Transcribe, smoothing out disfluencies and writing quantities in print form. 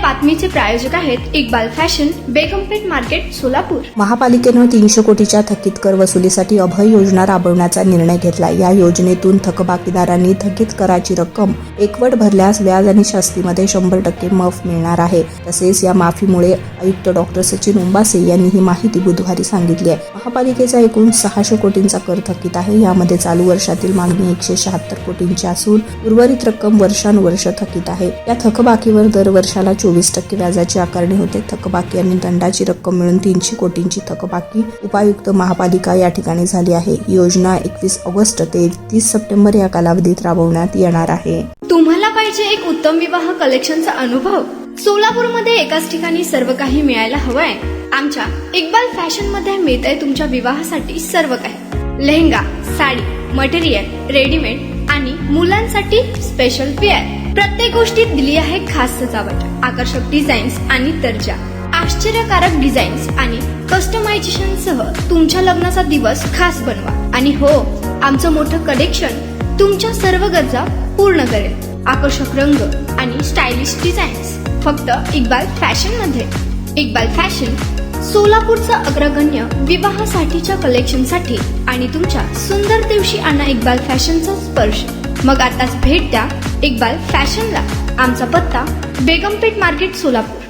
बातमीचे प्रायोजक आहेत Iqbal fashion, बेगमपेठ market, Solapur. महापालिकेनं 300 कोटीच्या थकीत कर वसुलीसाठी अभय योजना राबवण्याचा निर्णय घेतला। या योजनेतून थकबाकीदारांनी थकीत कराची रक्कम एकवट भरल्यास व्याज आणि शास्तीमध्ये 100% माफ मिळणार आहे। तसेच या माफीमुळे आयुक्त डॉक्टर सचिन उंबासे यांनी ही माहिती बुधवारी सांगितली आहे। महापालिकेचा एकूण 600 कोटींचा कर थकीत आहे। यामध्ये चालू वर्षातील मागणी 176 कोटींची असून उर्वरित रक्कम वर्षानुवर्ष थकीत आहे। या थकबाकीवर दर वर्षाला 24% व्याजाची आकारणी होते। थकबाकी आणि दंडाची रक्कम मिळून 300 कोटींची थकबाकी उपायुक्त महापालिका या ठिकाणी झाली आहे। योजना 21 ऑगस्ट ते 30 सप्टेंबर या कालावधीत राबवण्यात येणार आहे। तुम्हाला पाहिजे एक उत्तम विवाह कलेक्शनचा अनुभव? सोलापूरमध्ये एकाच ठिकाणी सर्व काही मिळायला हवंय। आमच्या इक्बाल फॅशन मध्ये मिळतंय तुमच्या विवाहासाठी सर्व काही। लेहंगा, साडी, मटेरियल, रेडीमेड आणि मुलांसाठी स्पेशल वेअर। प्रत्येक गोष्टीत दिली आहे खास सजावट, आकर्षक डिझाईन्स आणि दर्जा, आश्चर्यकारक डिझाईन्स आणि कस्टमायझेशन सह तुमच्या लग्नाचा दिवस खास बनवा। आणि हो, आमचं मोठं कलेक्शन तुमच्या सर्व गरजा पूर्ण करेल। आकर्षक रंग आणि स्टायलिश डिझाईन्स फक्त इक्बाल फॅशन मध्ये। इक्बाल फॅशन सोलापूरचा अग्रगण्य विवाहासाठीच्या कलेक्शनसाठी आणि तुमच्या सुंदर दिवशी आणा इक्बाल फॅशनचा स्पर्श। मग आताच भेट द्या इक्बाल फॅशनला। आमचा पत्ता बेगमपेठ मार्केट, सोलापूर।